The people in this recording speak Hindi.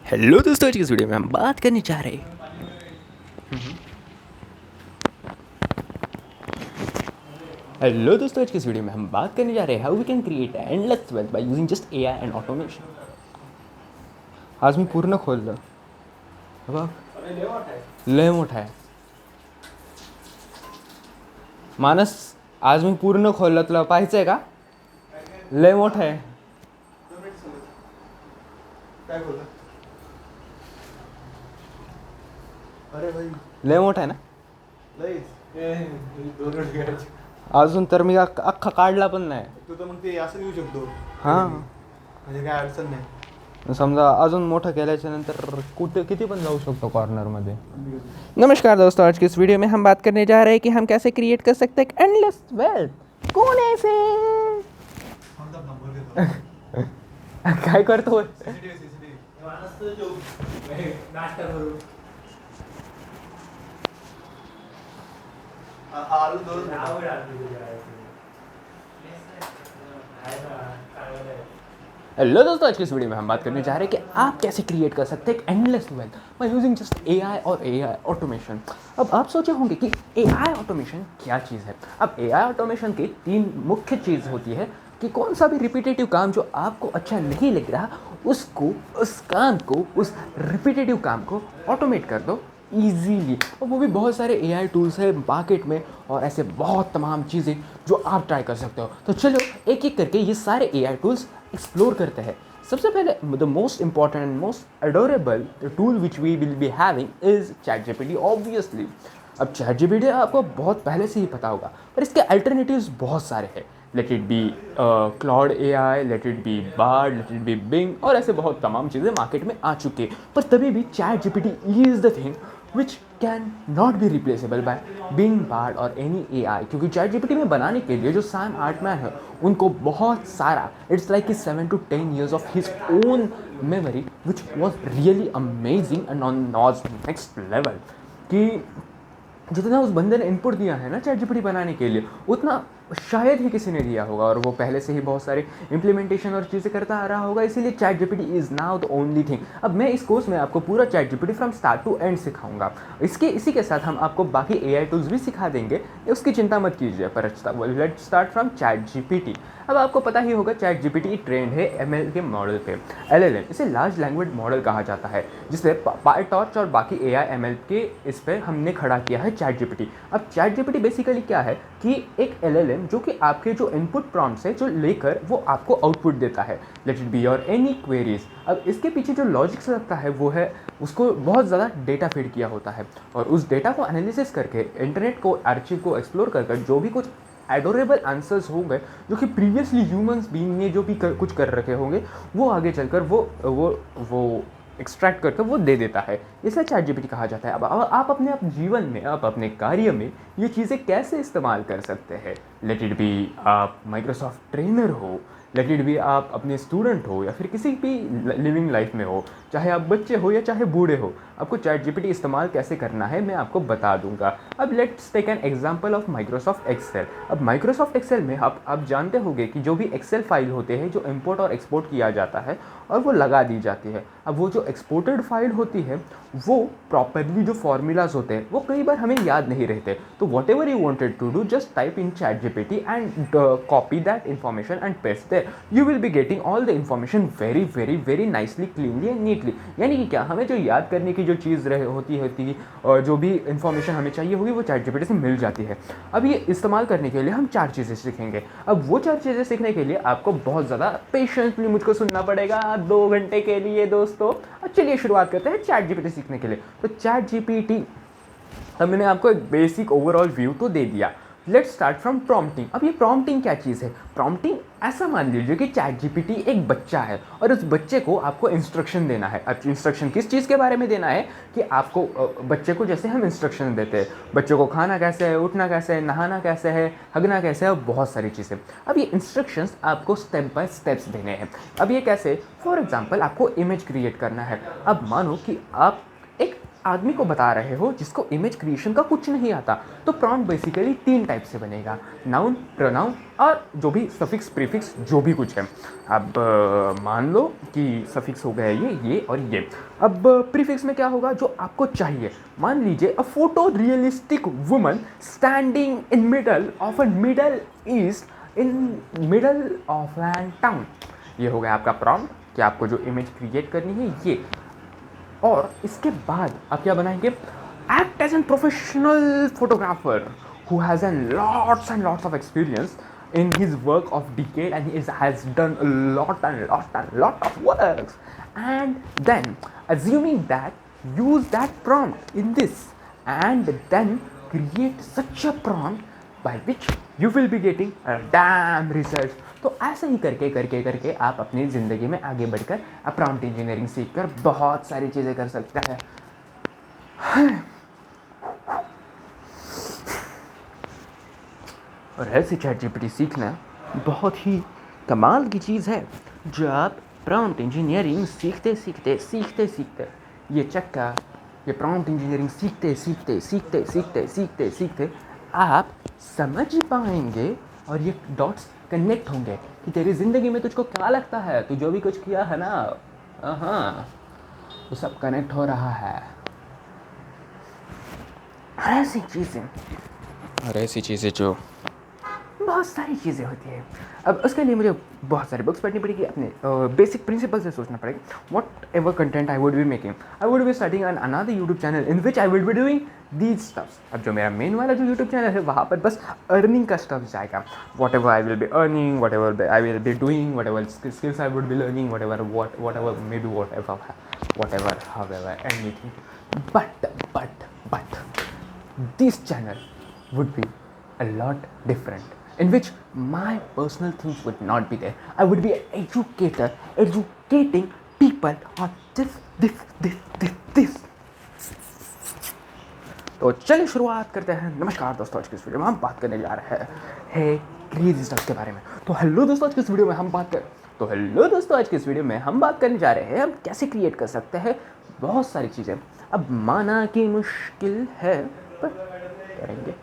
हेलो दोस्तों, आज की इस वीडियो में हम बात करने जा रहे हैं how we can create endless wealth by using just AI and automation. आज मी पूर्ण खोललं बघ, लय मोठा आहे मानस. आज मी पूर्ण खोललं, तुला पाहायचं आहे का? लय मोठा आहे. अरे भाई लय मोठा आहे ना. अजून तर मी अख्खा काढला पण नाही. तू तर मग ते असं घेऊ शकतो. हां, म्हणजे काय अडचण नाही. समजा अजून मोठं केल्याच्या नंतर कुठे किती पण जाऊ शकतो कॉर्नरमध्ये. नमस्कार दोस्तों, आज की इस वीडियो में हम बात करने जा रहे हैं कि हम कैसे क्रिएट कर सकते हैं एंडलेस वेल्थ. कौन है ऐसे? काय करतोय? हेलो दोस्तों, आज की इस वीडियो में हम बात करने जा रहे हैं कि आप कैसे क्रिएट कर सकते हैं एक endless wealth by using just AI और एआई ऑटोमेशन. अब आप सोचे होंगे कि एआई ऑटोमेशन क्या चीज़ है. अब एआई ऑटोमेशन की 3 मुख्य चीज़ होती है कि कौन सा भी रिपीटेटिव काम जो आपको अच्छा नहीं लग रहा, उस रिपीटेटिव काम को ऑटोमेट कर दो ईजीली. और वो भी बहुत सारे एआई टूल्स है मार्केट में और ऐसे बहुत तमाम चीज़ें जो आप ट्राई कर सकते हो. तो चलो एक एक करके ये सारे एआई टूल्स एक्सप्लोर करते हैं. सबसे पहले the most important and most adorable tool which we will be having is ChatGPT obviously. अब ChatGPT आपको बहुत पहले से ही पता होगा, पर इसके अल्टरनेटिव्स बहुत सारे हैं. Let it be Claude AI, let it be Bard, let it be Bing, और ऐसे बहुत तमाम चीज़ें मार्केट में आ चुकी है. पर तभी भी ChatGPT is the thing which can not be replaceable by Bing, Bard और any AI. क्योंकि ChatGPT में बनाने के लिए जो सैम आल्टमैन है, उनको बहुत सारा, it's like 7 to 10 years of his own memory which was really amazing and on next level. कि जितना उस बंदे ने इनपुट दिया है ना ChatGPT बनाने के लिए, उतना शायद ही किसी ने दिया होगा. और वो पहले से ही बहुत सारे इम्प्लीमेंटेशन और चीज़ें करता आ रहा होगा, इसीलिए ChatGPT is now the only thing. अब मैं इस कोर्स में आपको पूरा ChatGPT from start to end सिखाऊंगा. इसी के साथ हम आपको बाकी AI टूल्स भी सिखा देंगे, उसकी चिंता मत कीजिए. पर लेट्स स्टार्ट फ्रॉम ChatGPT. अब आपको पता ही होगा ChatGPT ट्रेंड है ML के मॉडल पे. LLM इसे लार्ज लैंग्वेज मॉडल कहा जाता है, जिससे PyTorch और बाकी AI ML के इस पर हमने खड़ा किया है ChatGPT. अब ChatGPT बेसिकली क्या है कि एक LLM जो कि आपके जो इनपुट प्रॉम्प्ट्स है जो लेकर वो आपको आउटपुट देता है, late it be your any queries. अब इसके पीछे जो लॉजिक्स लगता है वो है उसको बहुत ज़्यादा डेटा फीड किया होता है, और उस डेटा को एनालिसिस करके इंटरनेट को आर्चिव को एक्सप्लोर कर जो भी कुछ एडोरेबल आंसर्स होंगे जो कि प्रीवियसली ह्यूमंस बीइंग ने जो भी कुछ कर रखे होंगे, वो आगे चलकर वो एक्सट्रैक्ट करके वो दे देता है. इसलिए ChatGPT कहा जाता है. अब आप अपने जीवन में, आप अपने कार्य में ये चीज़ें कैसे इस्तेमाल कर सकते हैं. लेट इट बी आप माइक्रोसॉफ्ट ट्रेनर हो, लेट इट बी आप अपने स्टूडेंट हो, या फिर किसी भी लिविंग लाइफ में हो, चाहे आप बच्चे हो या चाहे बूढ़े हो, आपको ChatGPT इस्तेमाल कैसे करना है मैं आपको बता दूंगा. अब let's take an example of Microsoft Excel. अब माइक्रोसॉफ्ट एक्सेल में आप जानते होंगे कि जो भी एक्सेल फाइल होते हैं जो इंपोर्ट और एक्सपोर्ट किया जाता है और वो लगा दी जाती है. अब वो जो एक्सपोर्टेड फाइल होती है वो प्रॉपरली जो फॉर्मूलाज होते हैं वो कई बार हमें याद नहीं रहते. तो whatever you wanted to do, just type in ChatGPT and copy that information and paste there. You will be getting all the information very very very nicely, cleanly and neatly. यानी कि क्या, हमें जो याद करने की जो चीज़ होती और जो भी इन्फॉर्मेशन हमें चाहिए होगी वो ChatGPT से मिल जाती है. अब ये इस्तेमाल करने के लिए हम 4 चीज़ें सीखेंगे. अब वो 4 चीज़ें सीखने के लिए आपको बहुत ज़्यादा पेशेंसली मुझको सुनना पड़ेगा 2 घंटे के लिए दोस्तों. चलिए शुरुआत करते हैं ChatGPT सीखने के लिए. तो ChatGPT, अब मैंने आपको एक बेसिक ओवरऑल व्यू तो दे दिया. Let's start from prompting. अब ये प्रॉम्प्टिंग क्या चीज़ है? प्रॉम्प्टिंग ऐसा मान लीजिए कि ChatGPT एक बच्चा है और उस बच्चे को आपको इंस्ट्रक्शन देना है. अब इंस्ट्रक्शन किस चीज़ के बारे में देना है कि आपको बच्चे को, जैसे हम इंस्ट्रक्शन देते हैं बच्चे को, खाना कैसे है, उठना कैसे है, नहाना कैसे है, हगना कैसे है, और बहुत सारी चीज़ें. अब ये इंस्ट्रक्शंस आपको स्टेप बाय स्टेप्स देने हैं. अब ये कैसे? फॉर एग्जाम्पल आपको इमेज क्रिएट करना है. अब मानो कि आप एक आदमी को बता रहे हो जिसको इमेज क्रिएशन का कुछ नहीं आता, तो प्रॉम्प्ट बेसिकली 3 टाइप से बनेगा, नाउन, प्रोनाउन और जो भी सफिक्स प्रीफिक्स जो भी कुछ है। अब मान लो कि सफिक्स हो गया ये और ये। अब प्रीफिक्स में क्या होगा, जो आपको चाहिए। मान लीजिए a photo realistic woman standing in middle of a middle east in middle of an town. ये हो गया आपका प्रॉम्प्ट कि आपको जो इमेज क्रिएट करनी है ये। और इसके बाद आप क्या बनाएंगे, act as an professional photographer who has an lots and lots of experience in his work of decade, and he has done a lot of works. And then assuming that, use that prompt in this and then create such a prompt by which you will be getting a damn result. तो ऐसे ही करके आप अपनी ज़िंदगी में आगे बढ़कर प्रॉम्प्ट इंजीनियरिंग सीखकर बहुत सारी चीज़ें कर सकते हैं। और ऐसे ChatGPT सीखना बहुत ही कमाल की चीज़ है, जो आप प्रॉम्प्ट इंजीनियरिंग सीखते ये चक्का, ये प्रॉम्प्ट इंजीनियरिंग सीखते आप समझ पाएंगे और ये डॉट्स कनेक्ट होंगे कि तेरी ज़िंदगी में तुझको क्या लगता है, तू जो भी कुछ किया है ना, हाँ वो सब कनेक्ट हो रहा है। और ऐसी चीज़ें जो बहुत सारी चीज़ें होती है। अब उसके लिए मुझे बहुत सारी बुक्स पढ़नी पड़ेगी, अपने बेसिक प्रिंसिपल से सोचना पड़ेगा। What ever content I would be making, I would be starting on another YouTube channel in which I would be doing these stuffs. अब जो मेरा मेन वाला जो यूट्यूब चैनल है वहाँ पर बस अर्निंग का स्टफ जाएगा। What ever I will be earning, what ever I will be doing, what ever skills I would be learning, what ever may be what ever however anything. But this channel would be a lot different, in which my personal things would not be there. I would be an educator, educating people on this. तो चलिए शुरुआत करते हैं। नमस्कार दोस्तों, आज की इस वीडियो में हम बात करने जा रहे हैं क्रेजी स्टफ के बारे में। तो हेलो दोस्तों, आज की इस वीडियो में हम बात करने जा रहे हैं हम कैसे क्रिएट कर सकते हैं बहुत सारी चीज़ें। अब माना कि मुश्किल है पर करेंगे।